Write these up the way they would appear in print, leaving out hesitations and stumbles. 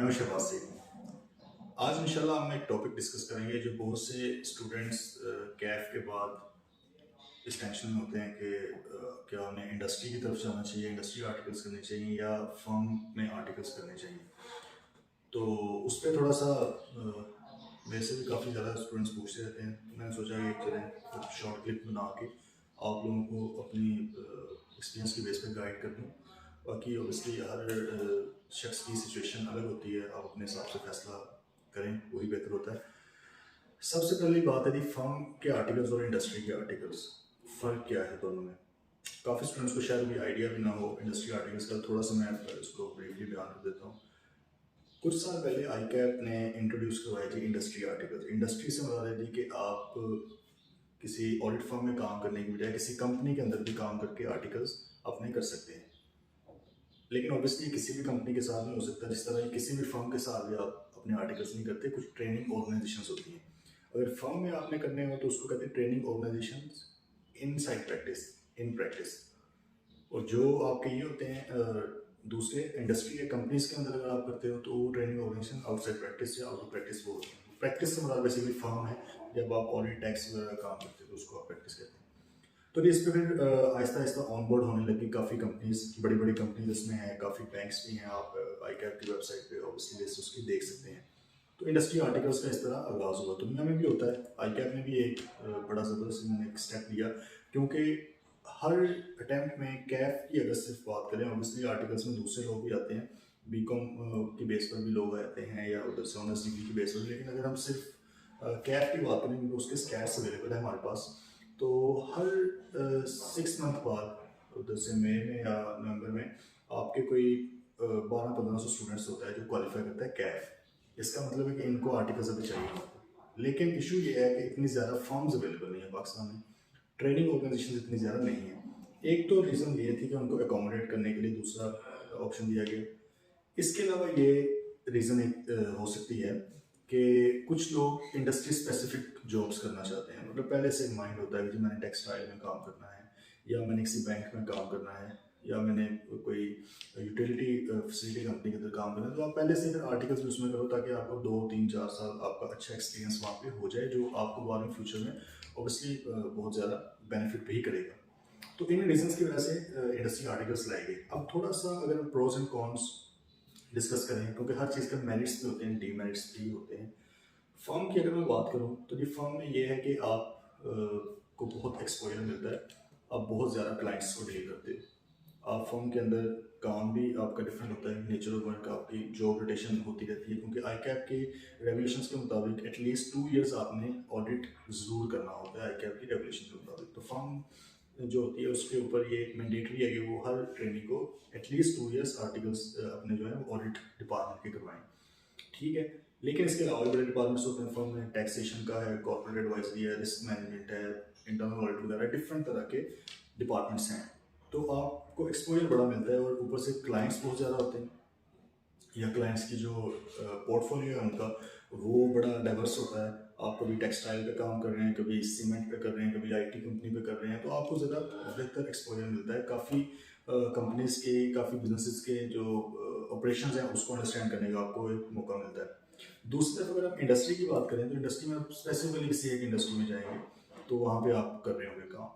मैं शहबाज शेख। आज इंशाल्लाह हम एक टॉपिक डिस्कस करेंगे जो बहुत से स्टूडेंट्स कैफ के बाद इस टेंशन में होते हैं कि क्या उन्हें इंडस्ट्री की तरफ जाना चाहिए, इंडस्ट्री आर्टिकल्स करने चाहिए या फर्म में आर्टिकल्स करने चाहिए। तो उस पर थोड़ा सा वैसे भी काफ़ी ज़्यादा स्टूडेंट्स पूछते रहते हैं, तो मैंने सोचा कि चलें शॉर्ट क्लिप बना के आप लोगों को अपनी एक्सपीरियंस की बेस पर गाइड कर दूँ। बाकी ऑब्वियसली हर शख्स की सिचुएशन अलग होती है, आप अपने हिसाब से फैसला करें, वही बेहतर होता है। सबसे पहली बात है जी, फर्म के आर्टिकल्स और इंडस्ट्री के आर्टिकल्स, फ़र्क क्या है दोनों में। काफ़ी स्टूडेंट्स को शायद भी आइडिया भी ना हो इंडस्ट्री आर्टिकल्स का। थोड़ा सा मैं इसको ब्रीफली बयान कर देता हूँ। कुछ साल पहले आई कैप ने इंट्रोड्यूस करवाई थी इंडस्ट्री आर्टिकल्स। इंडस्ट्री से मुराद है जी कि आप किसी ऑडिट फर्म में काम करने की बजाय किसी कंपनी के अंदर भी काम करके आर्टिकल्स अपने कर सकते हैं। लेकिन ऑब्वियसली किसी भी कंपनी के साथ नहीं हो सकता, जिस तरह किसी भी फर्म के साथ भी आप अपने आर्टिकल्स नहीं करते। कुछ ट्रेनिंग ऑर्गेनाइजेशंस होती हैं, अगर फर्म में आपने करने हो तो उसको कहते हैं training organisations in side practice, in practice. और जो आपके ये होते हैं दूसरे इंडस्ट्री या कंपनीज के अंदर अगर आप करते हो तो वो ट्रेनिंग ऑर्गेनाइजेशन आउटसाइड प्रैक्टिस या आउट ऑफ प्रैक्टिस वो होते हैं। प्रैक्टिस से मतलब बेसिकली फर्म है, जब आप ऑडिट टैक्स वगैरह काम करते हो तो उसको आप प्रैक्टिस कहते हैं। तो इस पर फिर आहिस्ता आहिस्ता ऑनबोर्ड होने लगी काफ़ी कंपनीज, बड़ी बड़ी कंपनीज इसमें हैं, काफ़ी बैंक्स भी हैं। आप आई कैप की वेबसाइट पे ऑब्वियसली बेस उसकी देख सकते हैं। तो इंडस्ट्री आर्टिकल्स का इस तरह आगाज़ हुआ। दुनिया में भी होता है, आई कैप ने भी एक बड़ा ज़बरदस्त इन्होंने एक स्टेप लिया, क्योंकि हर अटैम्प्ट में कैफ की अगर सिर्फ बात करें, ऑब्वियसली आर्टिकल्स में दूसरे लोग भी आते हैं, बी कॉम की बेस पर भी लोग आते हैं या उधर से ऑनर्स डिग्री की बेस पर। लेकिन अगर हम सिर्फ कैफ की बात करें तो उसके स्कैट्स अवेलेबल है हमारे पास। तो हर 6 मंथ बाद उधर से मई में या नवंबर में आपके कोई 1200-1500 स्टूडेंट्स होता है जो क्वालिफाई करता है कैफ। इसका मतलब है कि इनको आर्टिकल्स अभी चाहिए। लेकिन इशू ये है कि इतनी ज़्यादा फॉर्म्स अवेलेबल नहीं है पाकिस्तान में, ट्रेनिंग ऑर्गेनाइजेशन इतनी ज़्यादा नहीं है। एक तो रीज़न ये थी कि उनको अकोमोडेट करने के लिए दूसरा ऑप्शन दिया गया। इसके अलावा ये रीज़न एक हो सकती है कि कुछ लोग इंडस्ट्री स्पेसिफिक जॉब्स करना चाहते हैं। मतलब पहले से माइंड होता है कि जी मैंने टेक्सटाइल में काम करना है, या मैंने किसी बैंक में काम करना है, या मैंने कोई यूटिलिटी फैसिलिटी कंपनी के अंदर काम करना है। तो आप पहले से फिर आर्टिकल्स भी उसमें करो ताकि आपको 2 3 4 साल आपका अच्छा एक्सपीरियंस वहाँ पे हो जाए, जो आपको बाद में फ्यूचर में ऑब्वियसली बहुत ज़्यादा बेनिफिट भी करेगा। तो इन रीजंस की वजह से इंडस्ट्री आर्टिकल्स लाए गए। अब थोड़ा सा अगर प्रोज एंड कॉन्स डिस्कस करें, क्योंकि हर चीज़ के मेरिट्स भी होते हैं, डीमेरिट्स भी होते हैं। फर्म की अगर मैं बात करूं तो ये फर्म में ये है कि आप को बहुत एक्सपोजर मिलता है, आप बहुत ज़्यादा क्लाइंट्स को डील करते हो। आप फर्म के अंदर काम भी आपका डिफरेंट होता है, नेचर ऑफ वर्क, आपकी जॉब रोटेशन होती रहती है, क्योंकि आई कैप के रेगुलेशंस के मुताबिक एटलीस्ट 2 इयर्स आपने ऑडिट ज़रूर करना होता है आई कैप की रेगुलेशन के मुताबिक। तो फर्म जो होती है उसके ऊपर ये मैंडेटरी है कि वो हर ट्रेनिंग को एटलीस्ट 2 इयर्स आर्टिकल्स अपने जो है ऑडिट डिपार्टमेंट के करवाएं। ठीक है, लेकिन इसके अलावा भी बड़े डिपार्टमेंट्स होते हैं फर्म में, टैक्सेशन का है, कॉर्पोरेट एडवाइजरी है, रिस्क मैनेजमेंट है, इंटरनल ऑडिट वगैरह, डिफरेंट तरह के डिपार्टमेंट्स हैं। तो आपको एक्सपोजर बड़ा मिलता है, और ऊपर से क्लाइंट्स बहुत ज़्यादा होते हैं, या क्लाइंट्स की जो पोर्टफोलियो है उनका वो बड़ा डाइवर्स होता है। आप कभी टेक्सटाइल पे काम कर रहे हैं, कभी सीमेंट पे कर रहे हैं, कभी आईटी कंपनी पे कर रहे हैं, तो आपको ज़रा बेहतर एक्सपोजर मिलता है। काफ़ी कंपनीज के, काफ़ी बिजनेसेस के जो ऑपरेशंस हैं उसको अंडरस्टैंड करने का आपको एक मौका मिलता है। दूसरी तरफ अगर हम इंडस्ट्री की बात करें तो इंडस्ट्री में आप स्पेसिफिकली किसी एक इंडस्ट्री में जाएंगे तो वहाँ पे आप कर रहे होंगे काम।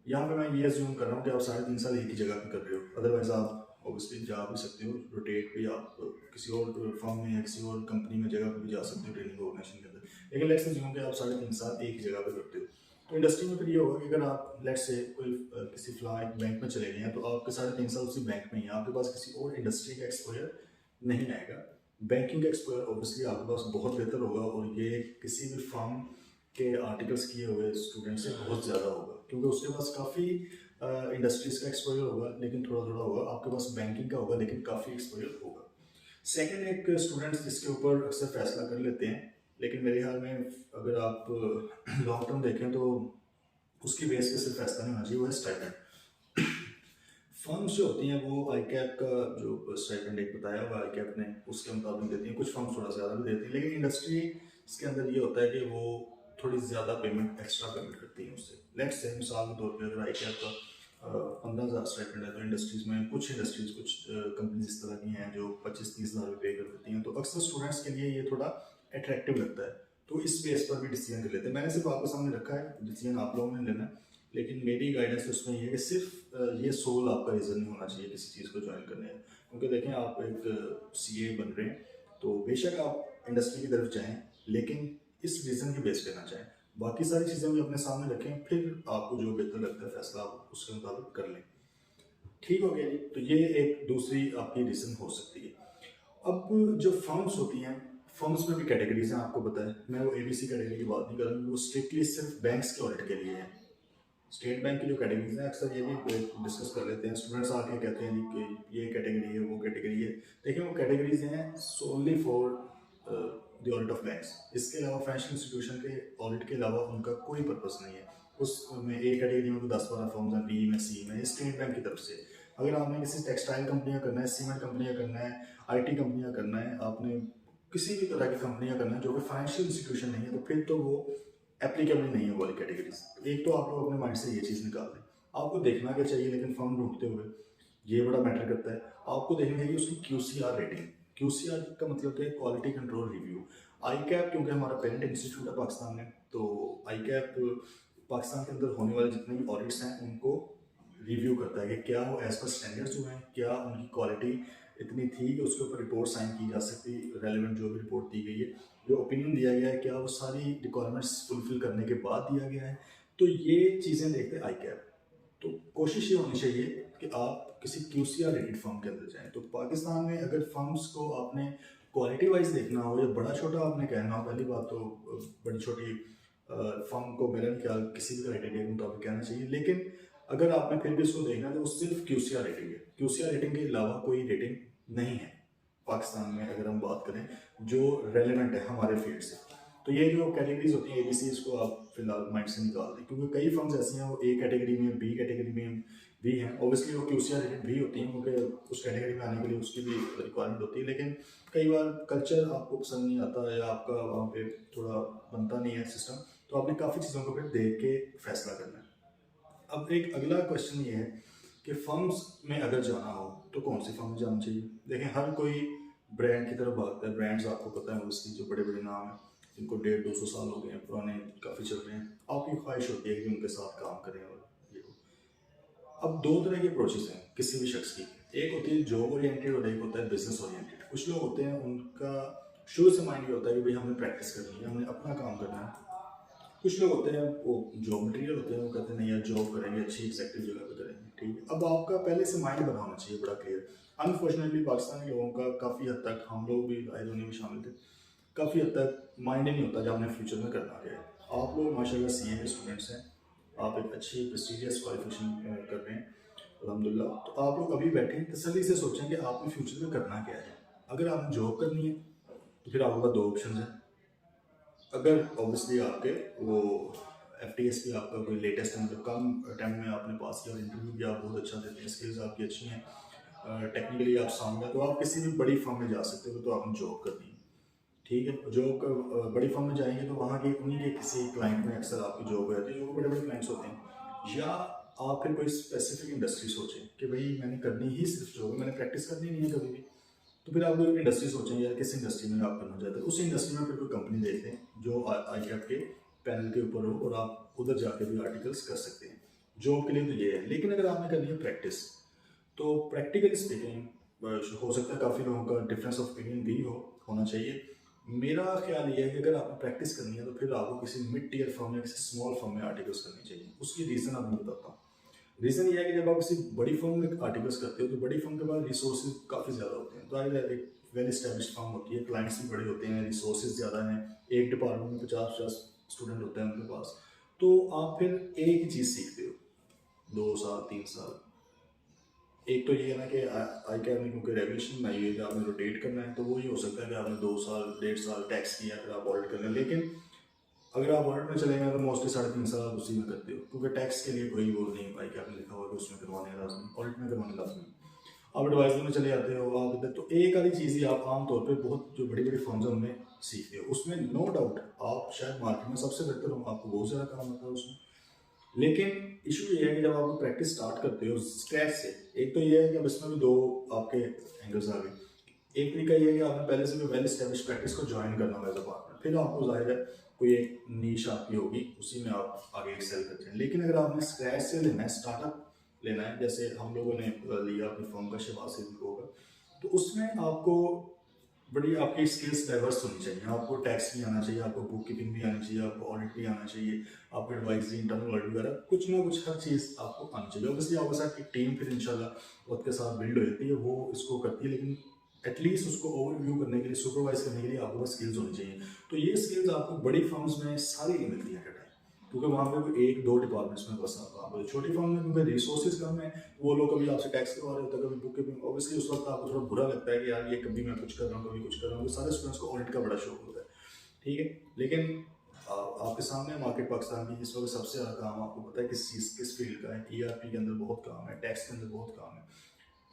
यहाँ पे मैं ये अज्यूम कर रहा हूँ कि आप 3.5 साल एक ही जगह पे कर रहे हो, अदरवाइज आप ऑब्वियसली जा भी सकते हो रोटेट पे, आप किसी और फर्म में या किसी और कंपनी में जगह पे भी जा सकते हो ट्रेनिंग ऑर्गेनाइजेशन के अंदर। लेकिन लेट्स अज्यूम कि आप 3.5 साल एक ही जगह पे करते हो, तो इंडस्ट्री में फिर ये होगा कि अगर आप लेट्स से कोई किसी फिलहाल एक बैंक में चले गए हैं तो आपके 3.5 साल उसी बैंक में ही, आपके पास किसी और इंडस्ट्री का एक्सपोजर नहीं आएगा। बैंकिंग का एक्सपोजर ऑब्वियसली आपके पास बहुत बेहतर होगा, और ये किसी भी फर्म के आर्टिकल्स किए हुए स्टूडेंट से बहुत ज़्यादा होगा, क्योंकि उसके पास काफ़ी इंडस्ट्रीज का एक्सपोजर होगा लेकिन थोड़ा थोड़ा होगा, आपके पास बैंकिंग का होगा लेकिन काफ़ी एक्सपोजर होगा। सेकंड, एक स्टूडेंट्स जिसके ऊपर अक्सर फैसला कर लेते हैं, लेकिन मेरे ख्याल में अगर आप लॉन्ग टर्म देखें तो उसकी बेस पे सिर्फ फैसला नहीं होना चाहिए, वो है स्टाइपेंड। फर्म्स जो होती हैं वो आई कैप का जो स्टाइपेंड एक बताया हुआ आई कैप ने उसके मुताबिक देती हैं, कुछ फर्म्स थोड़ा ज़्यादा भी देती हैं, लेकिन इंडस्ट्री इसके अंदर ये होता है कि वो थोड़ी ज़्यादा पेमेंट, एक्स्ट्रा पेमेंट करती हैं उससे। लेट्स से मिसाल के तौर पर अगर आई कैप का 15,000 स्टाइपेंड है, तो इंडस्ट्रीज़ में कुछ इंडस्ट्रीज़, कुछ कंपनीज इस तरह की हैं जो 25-30 हज़ार पे कर देती हैं। तो तो अक्सर स्टूडेंट्स के लिए ये थोड़ा अट्रैक्टिव लगता है, तो इस बेस पर भी डिसीजन कर लेते हैं। मैंने सिर्फ आपके सामने रखा है, डिसीजन आप लोगों ने लेना है, लेकिन मेरी गाइडेंस उसमें ये है कि सिर्फ ये सोल आपका रीज़न नहीं होना चाहिए किसी चीज़ को ज्वाइन करने का। क्योंकि देखें, आप एक सीए बन रहे हैं, तो बेशक आप इंडस्ट्री की तरफ जाएँ, लेकिन इस रीज़न के बेस पे ना जाएँ। बाकी सारी चीज़ें भी अपने सामने रखें, फिर आपको जो बेहतर लगता है फैसला आप उसके मुताबिक कर लें। ठीक हो गया जी। तो ये एक दूसरी आपकी रीज़न हो सकती है। अब जो फर्म्स होती हैं, फर्म्स में भी कैटेगरीज हैं, आपको पता है। मैं वो एबीसी कैटेगरी की बात नहीं कर रहा हूँ, वो स्ट्रिक्टली सिर्फ बैंक्स के ऑडिट के लिए है। स्टेट बैंक की जो कैटेगरीज हैं, अक्सर ये भी डिस्कस कर लेते हैं स्टूडेंट्स आके, कहते हैं जी कि ये कैटेगरी है, वो कैटेगरी है। देखिए, वो कैटेगरीज हैं solely for the audit of banks. इसके अलावा फाइनेंशियल इंस्टीट्यूशन के ऑडिट के अलावा उनका कोई पर्पस नहीं है। उसमें ए कैटेगरी में तो 10-12 फॉर्म्स हैं, बी में, सी में, स्टेट बैंक की तरफ से। अगर आपने किसी टेक्सटाइल कंपनियां करना है, सीमेंट कंपनियां करना है, आईटी कंपनियां करना है, आपने किसी भी तरह की कंपनियां करना है जो कि फाइनेंशियल इंस्टीट्यूशन नहीं है, तो फिर तो वो एप्लीकेबल नहीं है वाली कैटेगरीज। एक तो आप लोग अपने माइंड से ये चीज़ निकाल दें। आपको देखना क्या चाहिए, लेकिन फर्म ढूंढते हुए ये बड़ा मैटर करता है। आपको देखना चाहिए उसकी क्यूसीआर रेटिंग। क्यूसीआर का मतलब क्या है? Quality control review. आई कैप, क्योंकि हमारा पेरेंट इंस्टीट्यूट है पाकिस्तान में, तो आई कैप पाकिस्तान के अंदर होने वाले जितने भी ऑडिट्स हैं उनको रिव्यू करता है कि क्या वो एज पर स्टैंडर्ड्स हुए हैं, क्या उनकी क्वालिटी इतनी थी कि उसके ऊपर रिपोर्ट साइन की जा सकती, रेलिवेंट जो भी रिपोर्ट दी गई है, जो ओपिनियन दिया गया है, क्या वो सारी रिक्वायरमेंट्स फुलफिल करने के बाद दिया गया है। तो ये चीज़ें देखते हैं आई कैप। तो कोशिश ये होनी चाहिए कि आप किसी क्यूसीआर रेटेड फर्म के अंदर जाएं। तो पाकिस्तान में अगर फर्म्स को आपने क्वालिटी वाइज देखना हो या बड़ा छोटा आपने कहना हो, पहली बात तो बड़ी छोटी फर्म को मेरा ख्याल किसी भी क्राइटेरिया के मुताबिक कहना चाहिए। लेकिन अगर आपने फिर भी उसको देखना है तो वो सिर्फ क्यूसीआर रेटिंग है। क्यूसीआर रेटिंग के अलावा कोई रेटिंग नहीं है पाकिस्तान में, अगर हम बात करें जो रेलेवेंट है हमारे फील्ड से। तो ये जो कैटेगरीज होती हैं एबीसी, इसको आप फिलहाल माइंड से निकाल दें, क्योंकि कई फर्म्स ऐसी हैं वो ए कैटेगरी में, बी कैटेगरी में भी हैं। ऑब्वियसली वो क्यूसीआर रेटेड भी होती हैं, क्योंकि उस कैटेगरी में आने के लिए उसकी भी रिक्वायरमेंट होती है। लेकिन कई बार कल्चर आपको पसंद नहीं आता या आपका वहाँ पे थोड़ा बनता नहीं है सिस्टम, तो आपने काफ़ी चीज़ों को फिर देख के फैसला करना है। अब एक अगला क्वेश्चन ये है कि फर्म्स में अगर जाना हो तो कौन सी फर्म में जाना चाहिए। देखें, हर कोई ब्रांड की तरफ भागता है। ब्रांड्स आपको पता है उसकी जो बड़े बड़े नाम हैं, जिनको 150-200 साल हो गए हैं, पुराने काफ़ी चल रहे हैं, आपकी ख्वाहिश होती है कि उनके साथ काम करें। और ये अब दो तरह की अप्रोचेस हैं किसी भी शख्स की। एक होती है जॉब ओरिएंटेड और एक होता है बिजनेस ओरिएंटेड। कुछ लोग होते हैं उनका शुरू से माइंड ये होता है कि भाई हमने प्रैक्टिस करनी है, हमने अपना काम करना है। कुछ लोग होते हैं वो जॉब मटेरियल होते हैं, वो कहते हैं नहीं यार जॉब करेंगे, अच्छी एग्जैक्टिव जगह पे करेंगे। ठीक है, अब आपका पहले से माइंड बना होना चाहिए बड़ा क्लियर। अनफॉर्चुनेटली पाकिस्तानी लोगों का काफ़ी हद तक, हम लोग भी आए होने में शामिल थे, काफ़ी हद तक माइंड ही नहीं होता जब हमने फ्यूचर में करना क्या है। आप लोग माशाल्लाह सीए के स्टूडेंट्स हैं, आप एक अच्छी प्रेस्टीजियस क्वालिफिकेशन कर रहे हैं अल्हम्दुलिल्लाह। तो आप लोग अभी बैठे तसल्ली से सोचें कि आपने फ्यूचर में करना क्या है। अगर आपने जॉब करनी है तो फिर आपके पास दो ऑप्शन हैं। अगर ऑब्वियसली आपके वो एफटीएस भी आपका कोई लेटेस्ट है, मतलब कम टाइम में आपने पास किया और इंटरव्यू भी आप बहुत अच्छा देते हैं, स्किल्स आपकी अच्छी हैं, टेक्निकली आप साउंड है, तो आप किसी भी बड़ी फर्म में जा सकते हो। तो आपने जॉब करनी है, ठीक है। जॉब बड़ी फर्म में जाएंगे तो वहाँ के उन्हीं के किसी क्लाइंट में अक्सर आपकी जॉब हो जाती है, जो बड़े बड़े क्लाइंट्स होते हैं। या आप फिर कोई स्पेसिफिक इंडस्ट्री सोचें कि भाई मैंने करनी ही सिर्फ जॉब है, मैंने प्रैक्टिस करनी नहीं है कभी भी। तो फिर आप कोई इंडस्ट्री सोचें यार किस इंडस्ट्री में आप करना चाहते हैं। उस इंडस्ट्री में फिर कोई कंपनी देखते हैं जो आई कैप के पैनल के ऊपर हो और आप उधर जाके भी आर्टिकल्स कर सकते हैं। जॉब के लिए तो ये है। लेकिन अगर आपने करनी है प्रैक्टिस, तो प्रैक्टिकली स्पीकिंग हो सकता है काफ़ी लोगों का डिफरेंस ऑफ ओपिनियन भी होना चाहिए। मेरा ख्याल ये है कि अगर आपने प्रैक्टिस करनी है तो फिर आपको किसी मिड टीयर फर्म या किसी स्मॉल फर्म में आर्टिकल्स करनी चाहिए। उसकी रीज़न आपको बताता हूँ। रीज़न ये है कि जब आप किसी बड़ी फर्म में आर्टिकल्स करते हो तो बड़ी फर्म के पास रिसोर्सेज काफ़ी ज़्यादा होते हैं। तो आगे एक वेल इस्टेब्लिश फर्म होती है, क्लाइंट्स भी बड़े होते हैं, रिसोर्सेज ज़्यादा हैं, एक डिपार्टमेंट में 50-50 स्टूडेंट होते हैं उनके पास। तो आप फिर एक ही चीज़ सीखते हो 2 साल 3 साल। एक तो ये है ना कि आई कैप में क्योंकि रेगुलेशन आई है कि आपने रोटेट करना है, तो वो ये हो सकता है कि आपने 2 साल 1.5 साल टैक्स किया फिर आप ऑडिट कर लें। लेकिन अगर आप ऑडिट में चलेंगे तो मोस्टली 3.5 साल उसी में करते हो, क्योंकि टैक्स के लिए कोई वो नहीं भाई कि आपने लिखा हुआ कि उसमें करवाने लाजमी, ऑडिट में करवाने लाजमी। आप एडवाइजर में चले जाते हो, आप इधर तो एक आधी चीज़ ही आप आमतौर पे बहुत जो बड़ी बड़ी फर्म्स हैं उनमें सीखते हो। उसमें नो डाउट आप शायद मार्केट में सबसे बेहतर हो, आपको बहुत ज़्यादा काम होता है उसमें। लेकिन इशू ये है कि जब आप प्रैक्टिस स्टार्ट करते हो स्क्रैच से, एक तो ये है कि अब इसमें भी दो आपके एंगल्स आ गए। एक तरीका ये है कि आपने पहले से भी वेल एस्टेब्लिश प्रैक्टिस को ज्वाइन करना होगा एज अ पार्टनर, फिर आपको ज़ाहिर है कोई एक नीश आपकी होगी, उसी में आप आगे एक्सेल करते हैं। लेकिन अगर आपने स्क्रैच से लेना है, स्टार्टअप लेना है, जैसे हम लोगों ने लिया अपनी फर्म का शहबाज सिद्दीकी होगा, तो उसमें आपको बड़ी आपकी स्किल्स डाइवर्स होनी चाहिए। आपको टैक्स भी आना चाहिए, आपको बुक कीपिंग भी आनी चाहिए, आपको ऑडिट भी आना चाहिए, आपको एडवाइजरी, इंटरनल ऑडिट वगैरह कुछ ना कुछ हर चीज़ आपको आनी चाहिए। ऑब्वियसली आपके साथ एक टीम फिर इंशाल्लाह वक्त के साथ बिल्ड हो जाती है, वो इसको करती है, लेकिन एटलीस्ट उसको ओवरव्यू करने के लिए, सुपरवाइज करने के लिए आपके पास स्किल्स होनी चाहिए। तो ये स्किल्स आपको बड़ी फर्म्स में सारी नहीं मिलती है, क्योंकि वहाँ पे कोई एक दो डिपार्टमेंट्स में बस आप छोटी फर्म में क्योंकि रिसोर्सेज कम है, वो लोग कभी आपसे टैक्स करवा रहे होते हैं, कभी बुक कीपिंग, ऑब्वियसली उस वक्त आपको थोड़ा बुरा लगता है कि यार ये कभी मैं कुछ कर रहा हूँ, कभी कुछ कर रहा हूँ। सारे स्टूडेंट्स को ऑडिट का बड़ा शौक होता है, ठीक है। लेकिन आपके सामने मार्केट पाकिस्तान की इस वक्त सबसे ज़्यादा काम आपको पता है किस फील्ड का है। ईआरपी के अंदर बहुत काम है, टैक्स के अंदर बहुत काम है,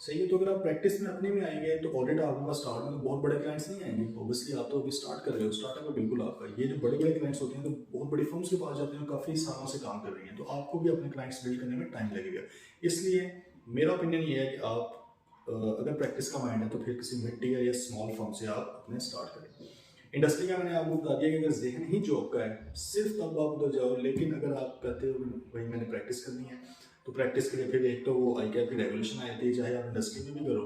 सही है। तो अगर आप प्रैक्टिस में अपने में आएंगे तो ऑडिट आपके पास स्टार्ट में तो बहुत बड़े क्लाइंट्स नहीं आएंगे, ऑब्वियसली आप तो अभी स्टार्ट कर रहे हो, स्टार्टअप है बिल्कुल आपका। ये जो बड़े बड़े क्लाइंट्स होते हैं तो बहुत बड़ी फर्म्स के पास जाते हैं, काफ़ी सालों से काम कर रही हैं, तो आपको भी अपने क्लाइंट्स बिल्ड करने में टाइम लगेगा। इसलिए मेरा ओपिनियन ये है कि आप अगर प्रैक्टिस का माइंड है तो फिर किसी मिड टीयर या स्मॉल फर्म से आप अपने स्टार्ट करें। इंडस्ट्री का मैंने आपको बता दिया कि अगर जहन ही जॉब का है सिर्फ तब आप उधर जाओ, लेकिन अगर आप कहते हो भाई मैंने प्रैक्टिस करनी है, तो प्रैक्टिस के लिए फिर एक तो वो आई कैप की रेगुलेशन आई थी, चाहे आप इंडस्ट्री में भी करो,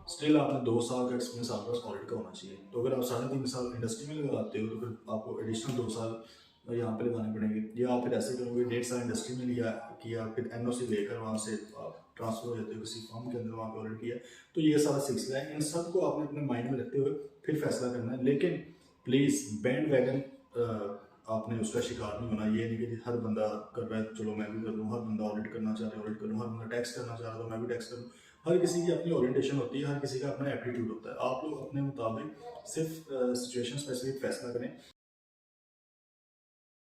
स्टिल आपने 2 साल का एक्सपीरियंस आपके पास ऑडिट का होना चाहिए। तो अगर आप 3.5 साल इंडस्ट्री में लगाते हो तो फिर आपको एडिशनल 2 साल यहाँ पे लगाने पड़ेंगे, या आप फिर ऐसे करोगे 1.5 साल इंडस्ट्री में लिया किया, फिर एनओसी लेकर वहाँ से आप ट्रांसफर हो जाते हो किसी फर्म के अंदर, वहाँ पे ऑडिट किया। तो ये सारा सिलसिला है, इन सबको आपने अपने माइंड में रखते हुए फिर फैसला करना है। लेकिन प्लीज़ बैंड वैगन आपने उसका शिकार नहीं होना। ये नहीं कि हर बंदा कर रहा है तो चलो मैं भी कर लूँ, हर बंदा ऑडिट करना चाह रहा है ऑडिट करूँ, हर बंदा टैक्स करना चाह रहा है तो मैं भी टैक्स करूँ। हर किसी की अपनी ओरिएंटेशन होती है, हर किसी का अपना एप्टीट्यूड होता है। आप लोग अपने मुताबिक सिर्फ सिचुएशन स्पेसिफिक फैसला करें।